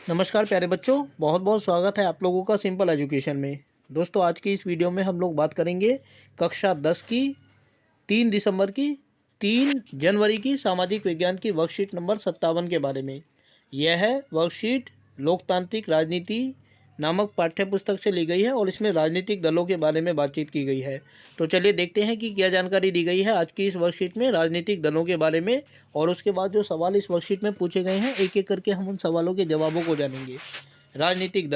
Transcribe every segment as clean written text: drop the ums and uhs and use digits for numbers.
नमस्कार प्यारे बच्चों, बहुत बहुत स्वागत है आप लोगों का सिंपल एजुकेशन में। दोस्तों, आज की इस वीडियो में हम लोग बात करेंगे कक्षा 10 की 3 दिसंबर की 3 जनवरी की सामाजिक विज्ञान की वर्कशीट नंबर 57 के बारे में। यह है वर्कशीट लोकतांत्रिक राजनीति नामक पाठ्य पुस्तक से ली गई है और इसमें राजनीतिक दलों के बारे में बातचीत की गई है। तो चलिए देखते हैं कि क्या जानकारी दी गई है आज की इस वर्कशीट में राजनीतिक दलों के बारे में, और उसके बाद जो सवाल इस वर्कशीट में पूछे गए हैं एक एक करके हम उन सवालों के जवाबों को जानेंगे। राजनीतिक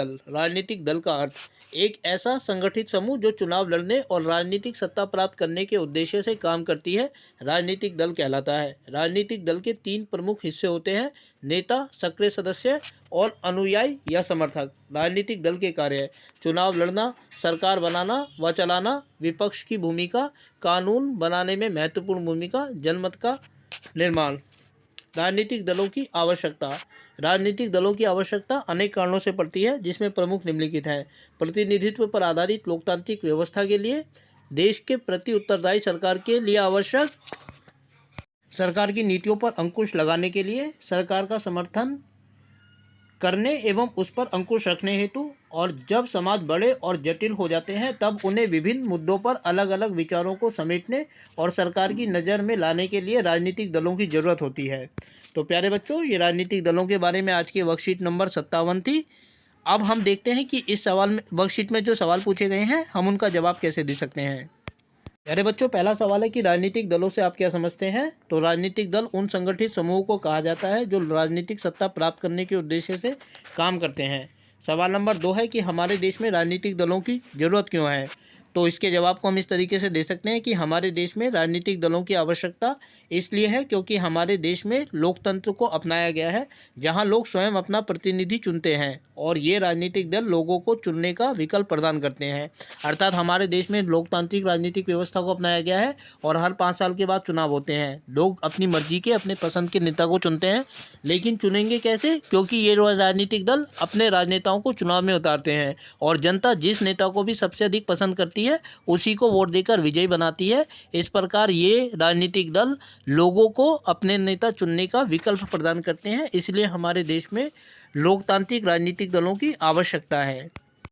दल का अर्थ एक ऐसा संगठित समूह जो चुनाव लड़ने और राजनीतिक सत्ता प्राप्त करने के उद्देश्य से काम करती है, राजनीतिक दल कहलाता है। राजनीतिक दल के 3 प्रमुख हिस्से होते हैं: नेता, सक्रिय सदस्य और अनुयायी या समर्थक। राजनीतिक दल के कार्य: चुनाव लड़ना, सरकार बनाना व चलाना, विपक्ष की भूमिका, कानून बनाने में महत्वपूर्ण भूमिका, जनमत का निर्माण। राजनीतिक दलों की आवश्यकता: राजनीतिक दलों की आवश्यकता अनेक कारणों से पड़ती है, जिसमें प्रमुख निम्नलिखित हैं: प्रतिनिधित्व पर आधारित लोकतांत्रिक व्यवस्था के लिए, देश के प्रति उत्तरदायी सरकार के लिए आवश्यक, सरकार की नीतियों पर अंकुश लगाने के लिए, सरकार का समर्थन करने एवं उस पर अंकुश रखने हेतु, और जब समाज बड़े और जटिल हो जाते हैं तब उन्हें विभिन्न मुद्दों पर अलग अलग विचारों को समेटने और सरकार की नज़र में लाने के लिए राजनीतिक दलों की ज़रूरत होती है। तो प्यारे बच्चों, ये राजनीतिक दलों के बारे में आज की वर्कशीट नंबर 57 थी। अब हम देखते हैं कि इस सवाल में वर्कशीट में जो सवाल पूछे गए हैं हम उनका जवाब कैसे दे सकते हैं। प्यारे बच्चों, पहला सवाल है कि राजनीतिक दलों से आप क्या समझते हैं। तो राजनीतिक दल उन संगठित समूहों को कहा जाता है जो राजनीतिक सत्ता प्राप्त करने के उद्देश्य से काम करते हैं। सवाल नंबर 2 है कि हमारे देश में राजनीतिक दलों की ज़रूरत क्यों है। तो इसके जवाब को हम इस तरीके से दे सकते हैं कि हमारे देश में राजनीतिक दलों की आवश्यकता इसलिए है क्योंकि हमारे देश में लोकतंत्र को अपनाया गया है, जहां लोग स्वयं अपना प्रतिनिधि चुनते हैं और ये राजनीतिक दल लोगों को चुनने का विकल्प प्रदान करते हैं। अर्थात हमारे देश में लोकतांत्रिक राजनीतिक व्यवस्था को अपनाया गया है और हर 5 साल के बाद चुनाव होते हैं। लोग अपनी मर्जी के, अपने पसंद के नेता को चुनते हैं, लेकिन चुनेंगे कैसे? क्योंकि ये राजनीतिक दल अपने राजनेताओं को चुनाव में उतारते हैं और जनता जिस नेता को भी सबसे अधिक पसंद करती है उसी को वोट देकर विजयी बनाती है। इस प्रकार ये राजनीतिक दल लोगों को अपने नेता चुनने का विकल्प प्रदान करते हैं, इसलिए हमारे देश में लोकतांत्रिक राजनीतिक दलों की आवश्यकता है।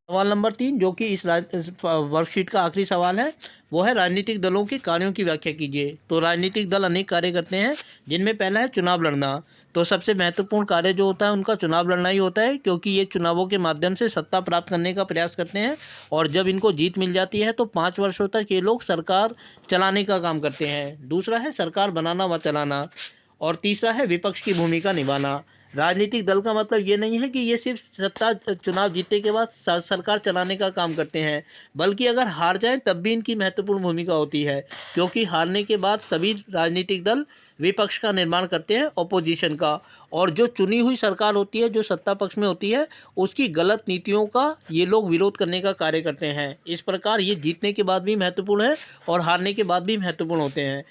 सवाल नंबर 3, जो कि इस वर्कशीट का आखिरी सवाल है, वो है राजनीतिक दलों के कार्यों की व्याख्या कीजिए। तो राजनीतिक दल अनेक कार्य करते हैं, जिनमें पहला है चुनाव लड़ना। तो सबसे महत्वपूर्ण कार्य जो होता है उनका चुनाव लड़ना ही होता है, क्योंकि ये चुनावों के माध्यम से सत्ता प्राप्त करने का प्रयास करते हैं और जब इनको जीत मिल जाती है तो 5 वर्षों तक ये लोग सरकार चलाने का काम करते हैं। दूसरा है सरकार बनाना व चलाना, और तीसरा है विपक्ष की भूमिका निभाना। राजनीतिक दल का मतलब ये नहीं है कि ये सिर्फ सत्ता चुनाव जीतने के बाद सरकार चलाने का काम करते हैं, बल्कि अगर हार जाएं तब भी इनकी महत्वपूर्ण भूमिका होती है, क्योंकि हारने के बाद सभी राजनीतिक दल विपक्ष का निर्माण करते हैं, ऑपोजिशन का, और जो चुनी हुई सरकार होती है, जो सत्ता पक्ष में होती है, उसकी गलत नीतियों का ये लोग विरोध करने का कार्य करते हैं। इस प्रकार ये जीतने के बाद भी महत्वपूर्ण है और हारने के बाद भी महत्वपूर्ण होते हैं।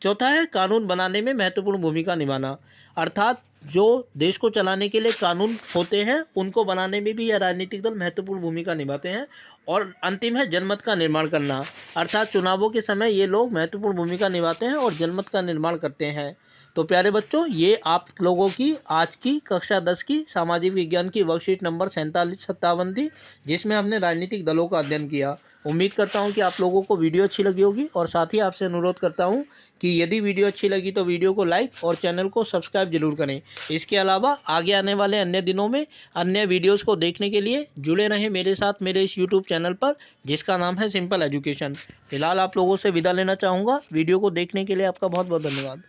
चौथा है कानून बनाने में महत्वपूर्ण भूमिका निभाना, अर्थात जो देश को चलाने के लिए कानून होते हैं उनको बनाने में भी यह राजनीतिक दल महत्वपूर्ण भूमिका निभाते हैं। और अंतिम है जनमत का निर्माण करना, अर्थात चुनावों के समय ये लोग महत्वपूर्ण भूमिका निभाते हैं और जनमत का निर्माण करते हैं। तो प्यारे बच्चों, ये आप लोगों की आज की कक्षा 10 की सामाजिक विज्ञान की वर्कशीट नंबर 47-57 थी, जिसमें हमने राजनीतिक दलों का अध्ययन किया। उम्मीद करता हूं कि आप लोगों को वीडियो अच्छी लगी होगी, और साथ ही आपसे अनुरोध करता हूं कि यदि वीडियो अच्छी लगी तो वीडियो को लाइक और चैनल को सब्सक्राइब जरूर करें। इसके अलावा आगे आने वाले अन्य दिनों में अन्य वीडियोस को देखने के लिए जुड़े रहें मेरे साथ मेरे इस यूट्यूब चैनल पर, जिसका नाम है सिंपल एजुकेशन। फिलहाल आप लोगों से विदा लेना चाहूँगा। वीडियो को देखने के लिए आपका बहुत बहुत धन्यवाद।